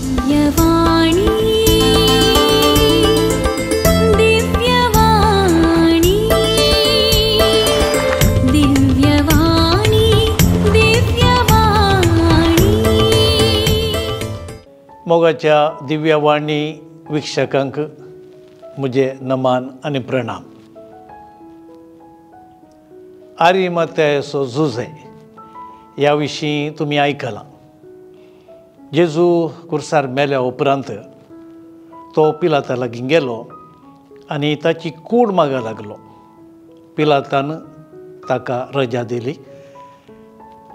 दिव्यवाणी दिव्यवाणी दिव्यवाणी दिव्यवाणी मोगाच्या दिव्यवाणी वीक्षकांक मुझे नमान आणि प्रणाम. आरिमात्याचो झुजे ह्या विशीं तुमी आयकलां. जेजू कुर्सार मेल्या उपरांत तो पिलाता लागीं गेलो आनी ताची कूड मागूंक लागलो. पिलातान ताका रजा दिली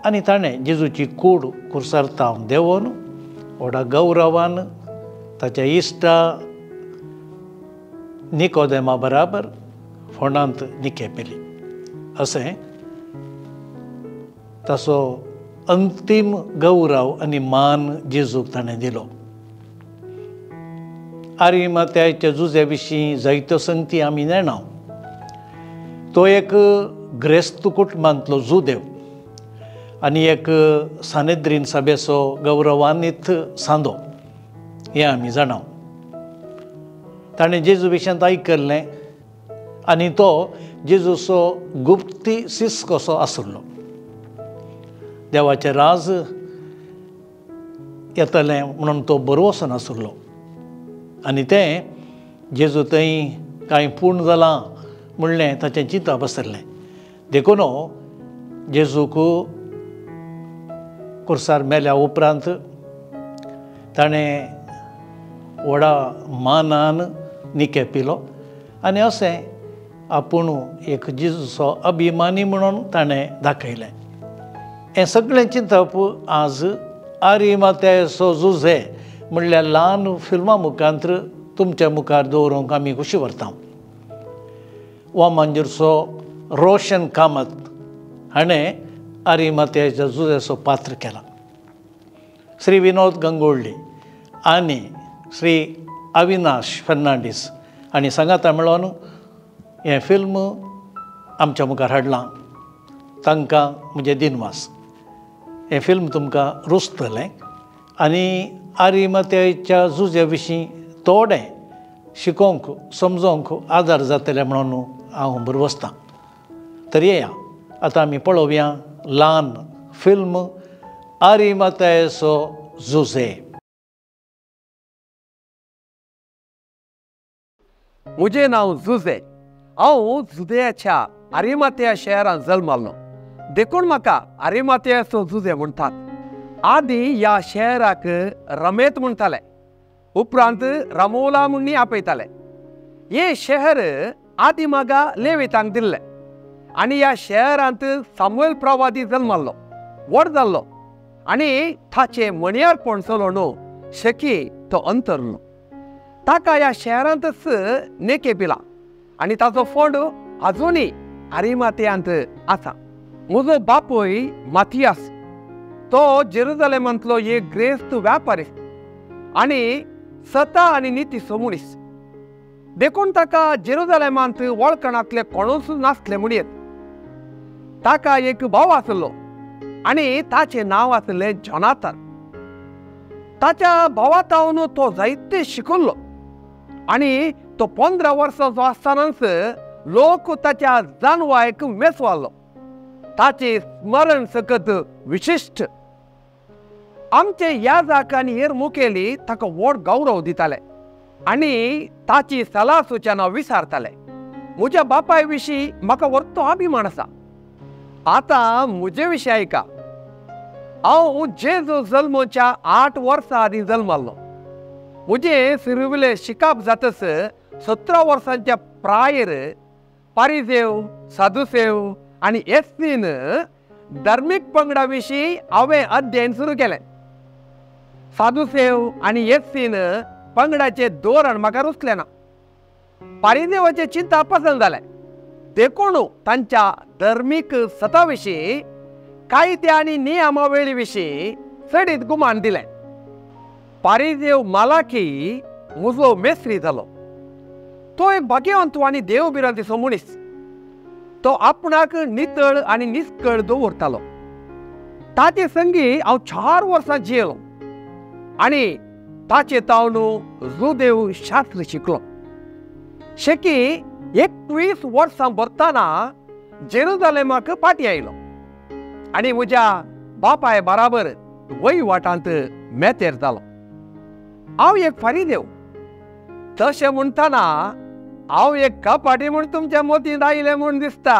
आनी ताणें जेजूची कूड कुर्सार थावन देंवन व्हडा गौरवान ताच्या इश्टा निकोदेमा बराबर फोंडांत निकेपेली. अशें ताचो अंतीम गौरव आनी मान जेजूक ताणें दिलो. आरिमात्याच्या झुजे विशीं जायत्यो संगती आमी नेणाव. तो एक ग्रेस्त कुटुंबांतलो जुदेव आनी एक सानेद्रीन सभेचो गौरवान्वीत सांदो हें आमी जाणाव. ताणें जेजू विशयांत आयकल्लें आनी तो जेजूचो गुप्ती शिस कसो आसलो. देवाचें राज येतलें म्हणून तो बरोवसो नासलो आनी तें जेजू थंय कांय पूर्ण जालां म्हणलें ताचें चिंतप बसरलें. देखून जेजूक कुर्सार मेल्या उपरांत ताणें व्हडा मानान निकेपिलो आनी अशें आपूण एक जेजूचो अभिमानी म्हणून ताणें दाखयलें. हें सगळें चिंतप आज आरिमात्याचो झुजे म्हणल्यार ल्हान फिल्मा मुखांत्र तुमच्या मुखार दवरूंक आमी खुशी व्हरता. वामांजूरचो रोशन कामत हाणें आरिमात्याच्या झुजेचो पात्र केला. श्री विनोद गंगोळ्ळी आनी श्री अविनाश फर्नांडीस हांणी सांगाता मेळोन हें फिल्म आमच्या मुखार हाडलां. तांकां म्हजे दिनवास. हें फिल्म तुमकां रुचतलें आनी आरिमात्याच्या झुजे विशीं थोडें शिकोवंक समजोवंक आदार जातलें म्हणून हांव बरवसतां. तर येया आतां आमी पळोवया ल्हान फिल्म आरिमात्याचो झुजे. म्हजें नांव झुजे. हांव जुदेयाच्या आरिमात्या शहरांत जल्मलो. देखून म्हाका आरिमात्याचो झुजे म्हणटात. आदीं ह्या शहराक रमेत म्हणटाले, उपरांत रामोला म्हणून आपयताले. हें शहर आदीं म्हाका लेवितांक दिल्लें आनी ह्या शहरांत सामुएल प्रवादी जल्मलो, व्हड जाल्लो आनी ताचें मणयारपण चलो न्हू शकी तो अंतरलो. ताका ह्या शहरांतच नेकेपिला आनी ताचो फोंड आजुनूय आरिमात्यांत आसा. म्हजो बापूय माथियास तो जेरुसलेमांतलो एक ग्रेस्त व्यापारी आनी सता आनी नितीचो मनीस. देखून ताका जेरुसलेमांत वळखणांतले कोणूच नासले म्हणयत. ताका एक भाव आसलो आनी ताचें नांव आसलें जोनाथन. ताच्या भावातावन तो जायते शिकल्लो आनी तो 15 वर्सांचो आसतनाच लोक ताच्या जानवायक मेसवालो. ताचे स्मरण सकत विशिश्ट. आमचे याजक आनी हेर मुखेली ताका व्हड गौरव दिताले आनी ताची सलाह सुचना विचारताले. म्हज्या बापाय विशीं म्हाका व्हडलो अभिमान आसा. आतां म्हजे विशीं आयका. हांव जेजू जल्मच्या 8 वर्सां आदीं जल्मलो. म्हजें सिरुविलें शिकप जातच 17 वर्सांच्या प्रायर पारिजेव, सादुसेव आनी एस्सीन धर्मीक पंगडा विशीं हांवें अध्ययन सुरू केलें. सादुसेव आनी एस्सीन पंगडाचें धोरण म्हाका रुचलें ना. पारिजेवाचें चिंता पसंद जालें. देखून तांच्या धर्मीक सता विशीं कायदे आनी नियमावळी विशीं चडीत गुमान दिलें. पारिजेव मालाखी म्हजो मेस्त्री जालो. तो एक भाग्यवंत आनी देवबिरांतीचो मनीस. तो आपणाक नितळ आनी निस्कळ दवरतालो. ताचे संगी हांव 4 वर्सां जियेलो आनी ताचे तावनू जुदेव शास्त्र शिकलो. शेकी 21 वर्सां भरतना जेरुजालेमाक पाटी आयलो आनी म्हज्या बापाय बराबर वयवाटांत मेतेर जालो. हांव एक फारीदेव. तशें म्हणटना हांव एक कापाटी म्हूण तुमच्या मोतींत आयलें म्हूण दिसता.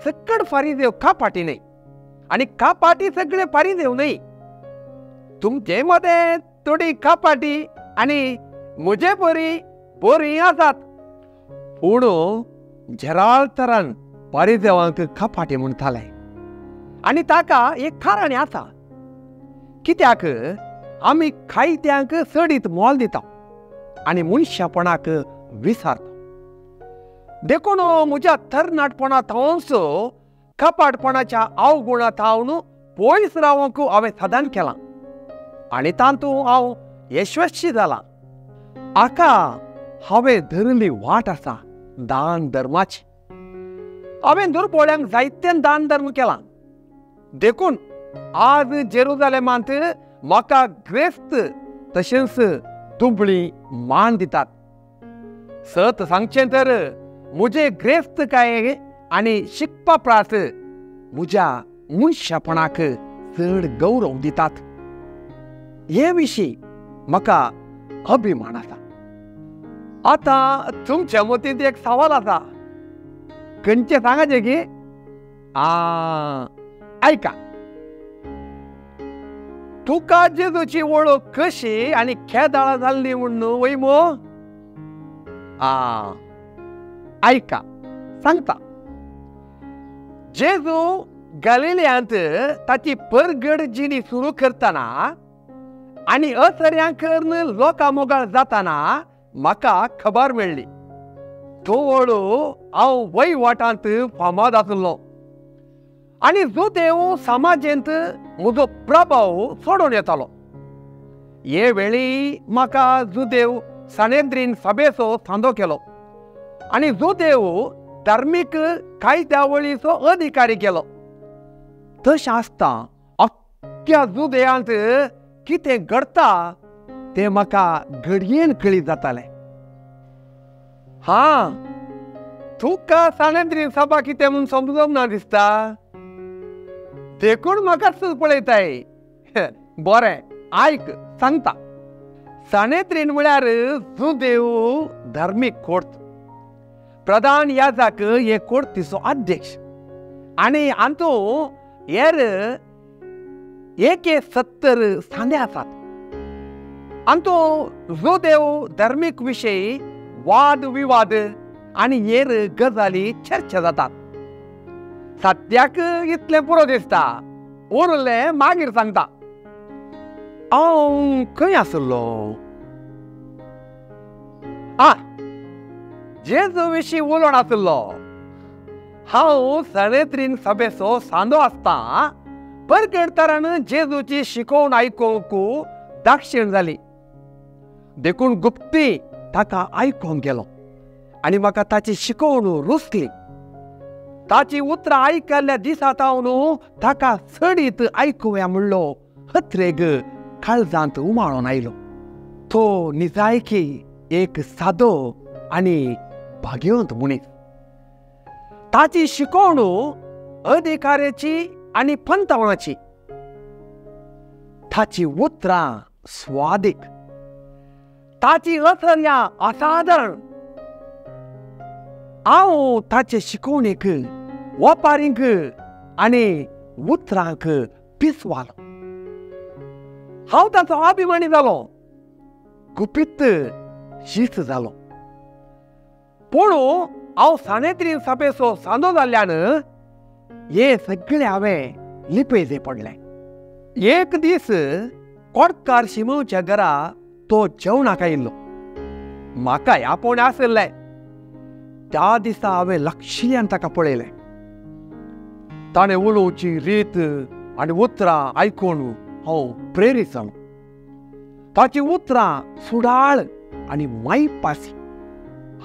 सकड फारीदेव कापाटी न्हय आनी कापाटी सगळे फारीदेव न्हय. तुमचे मदें थोडी कापाटी आनी म्हजे परी बरी आसात. पूण जेराळ तरान फारीदेवांक कापाटी म्हणटाले आनी ताका एक कारण आसा. कित्याक आमी खायत्यांक सडीत मोल दिता आनी मनशापणाक विसरता. देखून म्हज्या तरणाटपणांतवच कपाटपणाच्या अवगुणांत हांव पयस रावंक हांवें सदान केलां आनी तातूंत हांव यशस्वी जालां. हाका हांवें धरली वाट आसा दान धर्माची. हांवें दुर्बळ्यांक जायतें दान धर्म केलां. देखून आज जेरुजालेमांत म्हाका ग्रेस्त तशेंच दुबळी मान दितात. सत सांगचें तर म्हजे ग्रेस्तकाये आनी शिकपा प्रास म्हज्या मनशापणाक चड गौरव दितात. हे विशीं म्हाका अभिमान आसा. आतां तुमच्या मतींत एक सवाल आसा. खंयचें सांगाचें की? ऐका. तुका जेजूची वळख कशी आनी खेदाळ जाल्ली म्हूण वय मो? ऐका सांगता. जेजू गलिलियांत ताची परगड जिणी सुरू करतना आनी असर्यांकन लोकां मोगाळ जाताना म्हाका खबर मेळ्ळी. तो वळू हांव वयवाटांत फामाद आसलो आनी जुदेव समाजेंत म्हजो प्रभाव सोडून येतालो. हे वेळी म्हाका जुदेव सनेद्रीन सभेचो सांदो केलो आनी जुदेव धार्मीक कायद्यावळीचो अधिकारी केलो. तशें आसता अख्ख्या जुदेयांत कितें घडटा तें म्हाका घडयेन कळीत जातालें. तुका सनेद्रीन सभा कितें म्हूण समजूंक ना दिसता. देखून म्हाका पळयताय. बरें आयक सांगता. सनेद्रीन म्हळ्यार जुदेव धार्मीक कोर्ट. प्रधान याजक हे कोर्टीचो अध्यक्ष आनी हातूंत हेर 70 सांदे आसात. हातूंत जुदेव धार्मीक विशयी वाद विवाद आनी हेर गजाली चर्चा जातात. सद्याक इतलें पुरो दिसता. उरलें मागीर सांगता. हांव खंय आसलो? जेजू विशीं उलोवन आसलो. हांव सनेद्रीन सभेचो सांदो आसता परगड तरान जेजूची शिकोवन आयकूंक दाक्षिण जाली. देखून गुप्ती ताका आयकोंक गेलो आनी म्हाका ताची शिकोवन रुचली. ताची उतरां आयकल्ल्या दिसांत हांव ताका सडीत आयकुया म्हणलो हत्रेग काळजांत उमाळून आयलो. तो निजायकी एक सादो आनी भाग्यवंत मनीस. ताची शिकोवण अधिकाराची आनी पंतावणाची. ताची उतरां स्वादीक. ताची असर्या असाधारण. हांव ताचे शिकोवणेक वपारींक आनी उतरांक पिसवालो. हांव ताचो अभिमानी जालो. गुपीत शीत जालो. पूण हांव सनेद्रीन सभेचो सांदो जाल्ल्यान हे सगळें हांवें लिपेजे पडलें. एक दीस कोडकार शिमोवच्या घरा तो जेवणाक आयिल्लो. म्हाका यापोवणें आसलें. त्या दिसा हांवें लक्षिल्ल्यान ताका पळयलें. ताणें उलोवची रीत आनी उतरां आयकून हांव प्रेरीत जालो. ताची उतरां सुडाळ आनी मायपासी.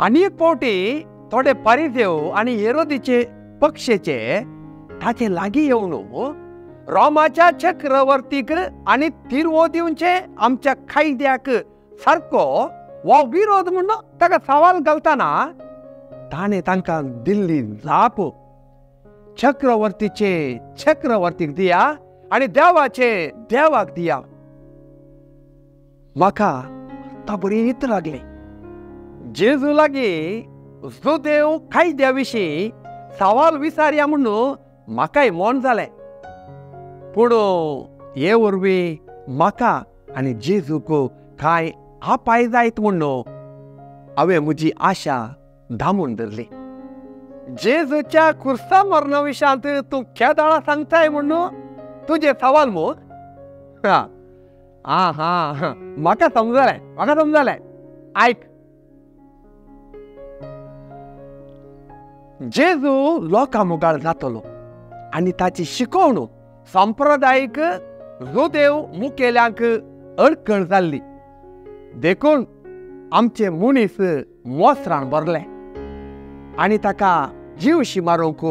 आनी एक फावटी थोडे फारिसेव आनी हेरोदीचे पक्षेचे ताचे लागीं येवन रोमाच्या चक्रवर्तीक आणि तिरवोदींचे आमच्या कायद्याक सारको वो विरोध म्हणून ताका सवाल घालताना ताणे तांकां दिल्ली जाप चक्रवर्तीचे चक्रवर्तीक दिया आणि देवाचे देवाक दिया. म्हाका ता बरीच लागली. जेजू लागी जुदेव कायद्या विशीं सवाल विचारया म्हणून म्हाकाय मन जालें. पूण हे वरवीं म्हाका आनी जेजूक कांय आपाय जायत म्हणून हांवें म्हजी आशा धामून धरली. जेजूच्या कुर्सा मरणा विशांत तूं केदाळा सांगताय म्हणून तुझे सवाल मग म्हाका समजलें. आयक. जेजू लोकां मुखार जातलो आनी ताची शिकवणूक संप्रदायीक जुदेव मुखेल्यांक अडखळ जाल्ली देखून आमचे मनीस मोसरान भरले आनी ताका जीवशी मारूंक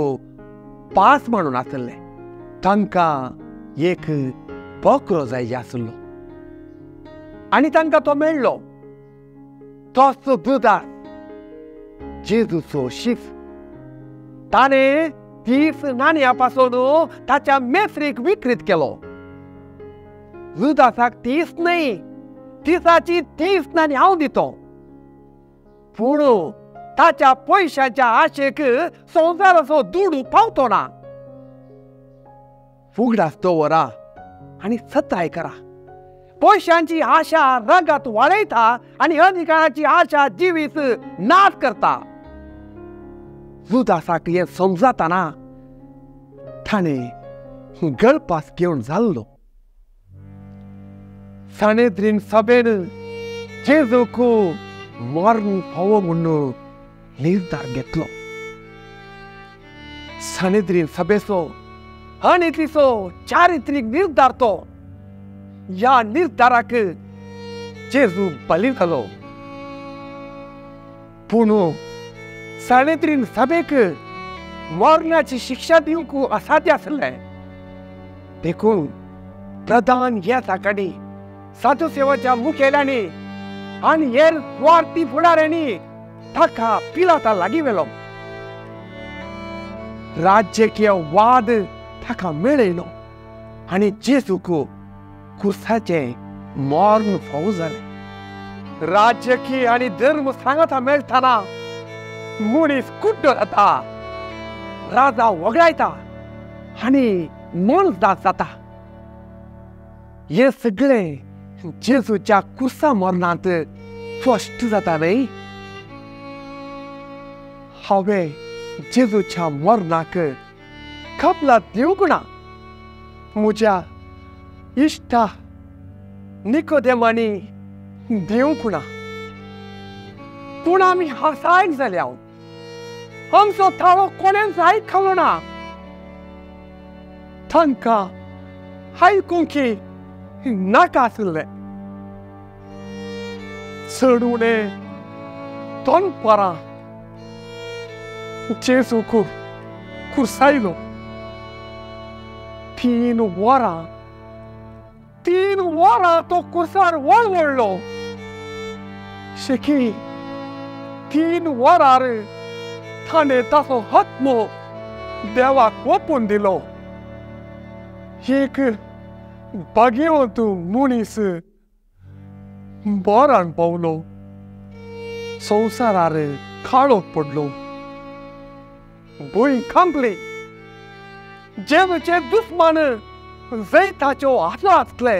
पास म्हणून आसले. तांकां एक बकरो जाय आसलो आनी तांकां तो मेळ्ळो. तोच जुदास जेजूचो शिफ. ताणें 30 नाण्या पासून ताच्या मेसरीक विक्रीत केलो. जुदासाक 30 न्हय, 30ची 30 नाणी हांव दितो. पूण ताच्या पयशांच्या आशेक संवसाराचो दुडू पावतो ना. फुगडास दवरा आनी सताय करा. पयशांची आशा रगात वाडयता आनी अधिकाराची आशा जिवीत नाश करता. जुदासाक हें समजताना ताणें गळपास घेवन जाल्लो. सानेद्रीन सभेन जेजूक मरण फावो म्हणून निर्धार घेतलो. सानेद्रीन सभेचो अनितीचो चारित्रीक निर्धार तो. ह्या निर्धाराक जेजू बली जालो. पूण सानेद्रीन सभेक मरणाची शिक्षा दिवंक असाध्य आसलें देखून प्रधान याचाकडी साधुसेवाच्या मुखेल्यांनी आनी हेर स्वार्थी फुडाऱ्यांनी ताका पिलाता लागीं व्हेलो. राजकीय वाद ताका मेळयलो आनी जेजूक कुर्साचे मरण फावो जालें. राजकीय आनी धर्म सांगता मेळटाना मनीस कुड्डो जाता, राजा वगडायता आनी मनसदास जाता. हे सगळें जेजूच्या कुर्सा मरणांत स्पश्ट जाता न्हय. हांवें जेजूच्या मरणाक कपलात दिवंक ना. म्हज्या इश्टा निकोदेमानी दिवंक ना. पूण आमी हासायक जाल्या. आमचो ताळो कोणेंच आयकलो ना. तांकां आयकूंक नाका आसलें. चड उणें 2 वरां जेजूक कुर्सायलो. 3 वरां तो कुर्सार वळवळलो. शेकी 3 वरार ताणें ताचो आत्मो देवाक ओपून दिलो. एक भाग्यवंत मनीस मरण पावलो. संवसारार काळोख पडलो. भूंय कंपली. जेजूचे दुस्मान जैताच्यो आशा आसले.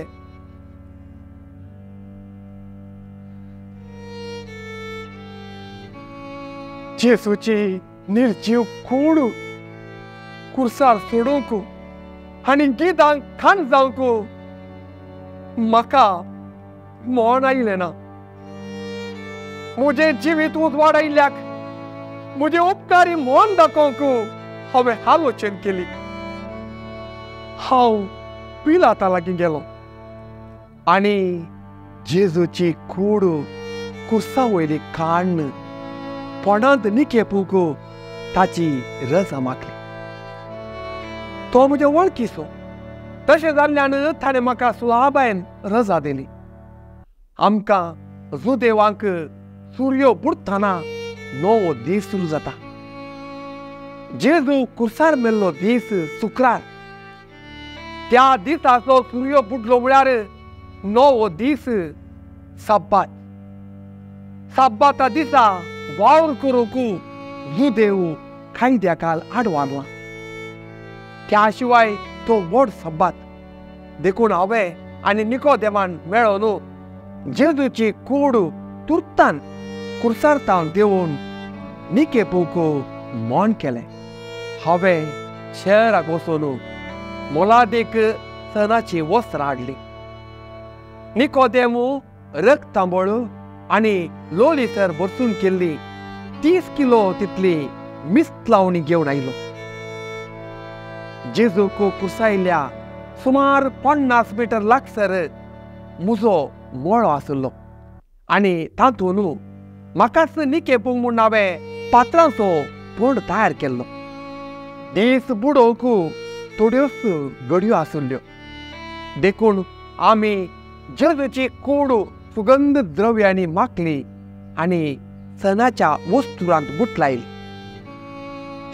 जेजूची निर्जीव कूड कुर्सार सोडूंक आनी गिदांक खाण जावंक म्हाका मन आयलें ना. म्हजें जिवीत उजवाडायल्याक म्हजे उपकारी मन दाखोवंक हांवें आलोचन केली. हांव पिलाता लागीं गेलो आनी जेजूची कूड कुर्सा वयली काडून पोंडांत निकेपूंक ताची रजा मागली. तो म्हजे वळखीचो तशें जाल्ल्यान ताणें म्हाका सुलाबायन रजा दिली. आमकां जुदेवांक सूर्य बुडतना नवो दीस सुरू जाता. जेजू कुर्सार मेल्लो दीस शुक्रार. त्या दिसाचो सूर्य बुडलो म्हळ्यार नवो दीस सब्बात. सब्बाता दिसा वावर करूंक जुदेव कायद्याकाल आडवारला. त्या शिवाय तो व्हड सब्बात. देखून हांवें आनी निकोदेमान मेळोन जेजूची कूड तुर्तान कुर्सारतावन देंवन निकेपूंक मोन केलें. हांवें शहराक वचून मोलादीक सणाची वस्त्रां हाडलीं. निकोदेमू रक्त तांबळ आनी लोलिसर बरसून केल्ली 30 किलो तितली मिस्त लावणी घेवन आयलो. जेजूक कुर्सायल्ल्या सुमार 50 मीटर लागसर मुजो मोळो आसलो आनी तातूंत म्हाकाच निकेपूंक म्हूण हांवें पात्रांचो पोंड तयार केल्लो. दीस बुडोवंक थोड्योच घडयो आसल्यो. देखून आमी जेजूची कूड सुगंध द्रव्यांनी माखली आनी सणाच्या वस्तुरांत गुठलायली.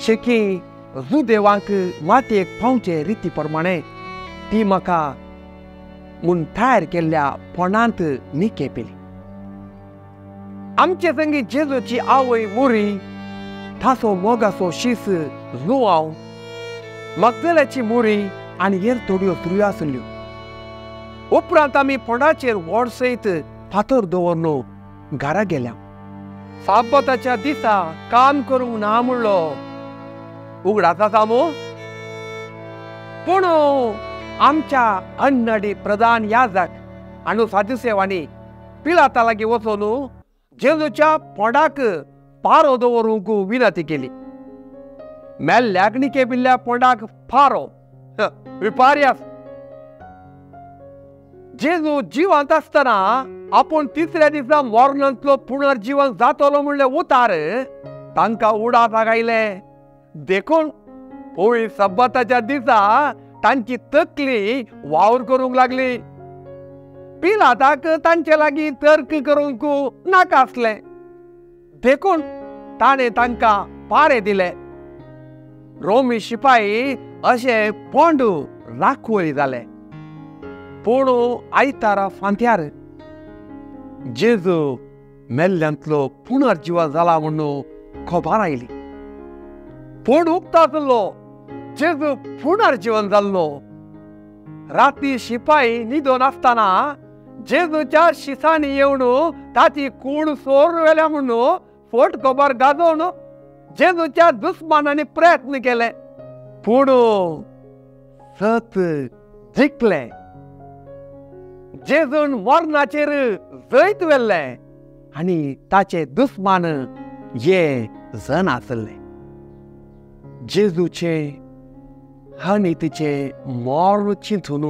शेकी जुदेवांक मातयेक पावचे रिती प्रमाणे ती म्हाका म्हूण तयार केल्ल्या पोंडांत निके पेली. आमचे संगी जेजूची आवय मोरी, ताचो मोगाचो शीस जुवांव, मगदलाची मोरी आनी हेर थोड्यो स्त्रियो आसल्यो. उपरांत आमी पोंडाचेर व्हड सयत फातर दवरून घरा गेल्या. साबताच्या दिसा काम करूंक ना म्हणलो उगडास आसा मू. पूण आमच्या अन्नडी प्रधान याजक आनी सादुसेवांनी पिलाता लागीं वचून जेजूच्या पोंडाक पारो दवरूंक विनंती केली. मेल्ल्याक निकेपिल्ल्या पोंडाक पारो विपर्यास. जेजू जिवंत आसतना आपूण तिसऱ्या दिसा मरणांतलो पुनर्जीवन जातलो म्हणलें उतार तांकां उडासाक आयलें. देखून होळी सब्बाताच्या दिसा तांची तकली वावर करूंक लागली. पिलाताक तांचे लागीं तर्क करूंक नाका आसलें. देखून ताणें तांकां पारे दिले. रोमी शिपाई अशे पोंड राखवळी जाले. पूण आयतारा फांत्यार जेजू मेल्ल्यांतलो पुनर्जीवन जाला म्हणून खबर आयली. पोंड उक्तो आसलो, जेजू पुनर्जीवन जाल्लो. राती शिपाई न्हिदोन आसतना जेजूच्या शिसांनी येवन ताची कूड सोर व्हेल्या म्हणून फोट खबर गाजोवन जेजूच्या दुस्मानांनी प्रयत्न केले. पूण सत जिखले. जेजून मरणाचेर जैत व्हेल्लें आनी ताचे दुस्मान हे जन आसले. जेजूचे आनी तिचे मोर चिंतून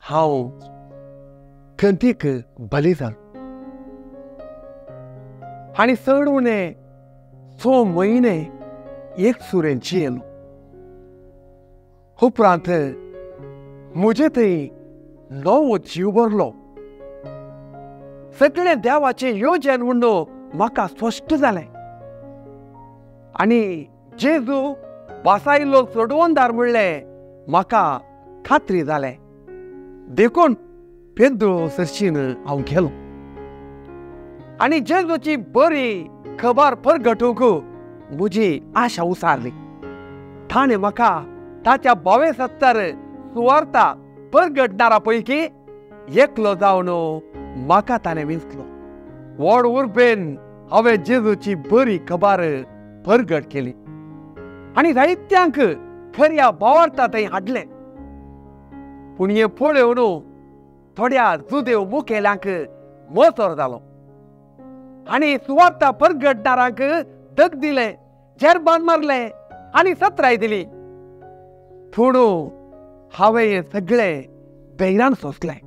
हांव खंतीक बली जालो. आनी चड उणें 6 म्हयने एक सुरेन जियेलो. उपरांत म्हजे थंय नवो जीव भरलो. सगळें देवाचें योजन म्हणून म्हाका स्पश्ट जालें. आनी जेजू वासायल्लो सोडवोनदार म्हणलें म्हाका खात्री जालें. देखून पेद्रो सर्शीन हांव गेलो आनी जेजूची बरी खबर परगटूंक म्हजी आशा उसारली. ताणें म्हाका ताच्या 72 सुवार्ता परगटणारा पैकी एकलो जावन म्हाका ताणें वेंचलो. व्हड उर्बेन हांवें जेजूची बरी खबर परगट केली आनी जायत्यांक खऱ्या भावार्था थंय हाडलें. पूण हें पळोवन थोड्या जुदेव मुखेल्यांक मोसोर जालो आनी सुवार्ता परगटणारांक दग दिलें, जेरबान मारलें आनी सत्राय दिली. पूण हांवें हें सगळें धैर्यान सोंसलें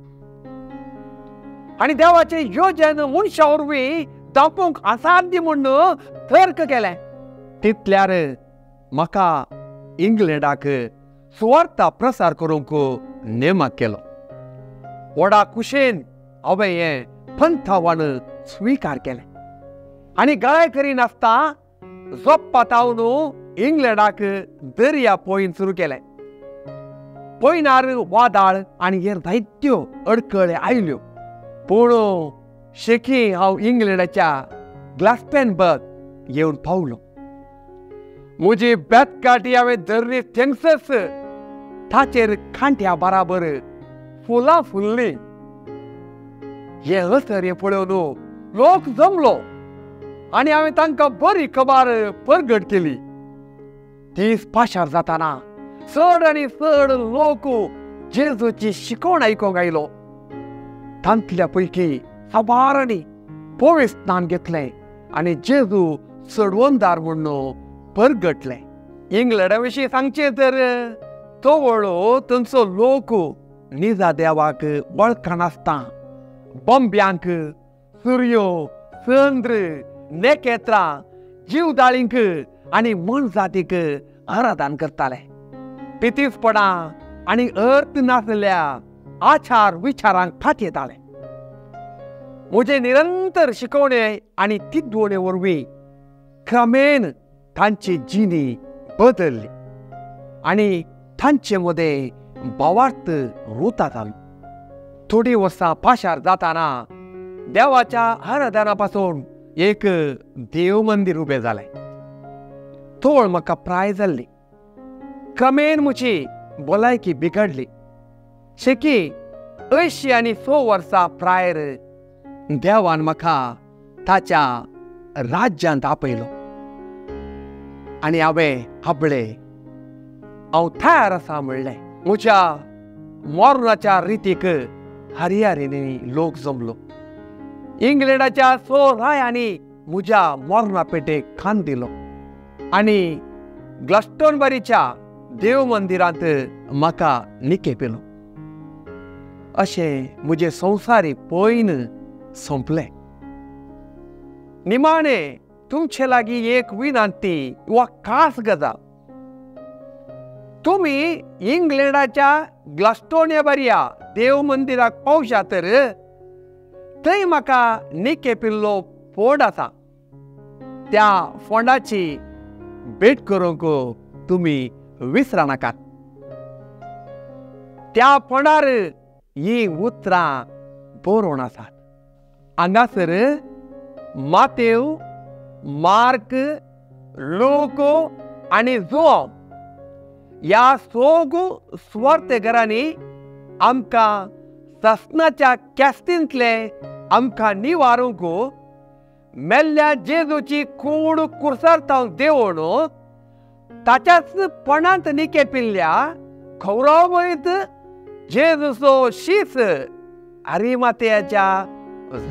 आनी देवाचें योजन मनशा वरवीं दापूंक असाध्य म्हणून तर्क केलें. तितल्यार म्हाका इंग्लंडाक सुवार्ता प्रसार करूंक नेमक केलो. व्हडा कुशेन हांवें हें पंथावान स्विकार केलें आनी गळाय करिनासता जोप्पातावन इंग्लंडाक दर्या पळोवन सुरू केलें. पयनार वादाळ आनी हेर जायत्यो अडखळे आयल्यो, पूण शेकी हांव इंग्लंडाच्या ग्लासपेनबर्ग येवन पावलो. म्हजी बेतकाटी हांवें धरली थेंगसच ताचेर खांट्या बराबर फुलां फुल्लीं. हे हसर पळोवन लोक जमलो आनी हांवें तांकां बरी खबर परगट केली. दीस पाशार जाताना चड आनी चड लोक जेजूची शिकवण आयकोंक आयलो. तांतल्या पैकी साबारांनी पवित्र स्नान घेतलें आनी जेजू चडवणदार म्हणून परगटलें. इंग्लंडा विशीं सांगचें तर तो वळो थंयचो लोक निजा देवाक वळखनासता बंब्यांक, सूर्यो, चंद्र, नेकेत्रां, जीवदाळींक आनी मनजातीक आराधन करताले. पितीसपणां आनी अर्थ नासलेल्या आचार विचारांक फाटी येताले. म्हजे निरंतर शिकवणे आनी तिदवणे वरवीं क्रमेन तांची जिणी बदलली आनी तांचे मदें भावार्थ रुता जालो. थोडी वर्सां पाशार जाताना देवाच्या आराधना पासून एक देव मंदिर उबें जालें. तोळ म्हाका प्राय जाल्ली. क्रमेन म्हजी भलायकी बिगडली. शेकी 100 वर्सां प्रायर देवान म्हाका ताच्या राज्यांत आपयलो आनी हांवें आपलें हांव तयार आसा म्हणलें. म्हज्या मरणाच्या रितीक हरियारींनी लोक जमलो. इंग्लंडाच्या 100 रायांनी म्हज्या मरणा पेटेक खांद दिलो आनी ग्लास्टोनबरीच्या देव मंदिरांत म्हाका निकेपिलो. अशें म्हजें संवसारी पयन संपलें. निमाणें तुमचे लागीं एक विनंती वा खास गजाल. तुमी इंग्लंडाच्या ग्लास्टोनेबरिया देव मंदिराक पावशात तर थंय म्हाका निकेपिल्लो फोंड आसा. त्या फोंडाची भेट करूंक तुमी विसरा नाकात. त्या फोंडार ही उतरां बरोवन आसात. हांगासर मातेव, मार्क, लूक आनी जुआंव ह्या सगळ्या सुवार्थेकारांनी आमकां ससनाच्या कॅस्तींतले आमकां निवारूंक मेल्ल्या जेजूची कूड कुर्सारतांव देवून ताच्याच पणांत निकेपिल्ल्या गौरवमयीत जेजूचो शीस अरिमातेयाच्या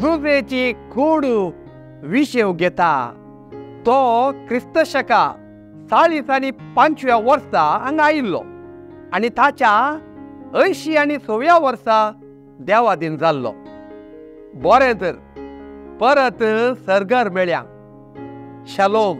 जुजेची कूड विशेव घेता. तो क्रिस्त शका 40 वर्सा हांगा आयिल्लो आनी ताच्या 80 वर्सा देवादीन जाल्लो. बरें तर परत सरगार मेळया. शालोम.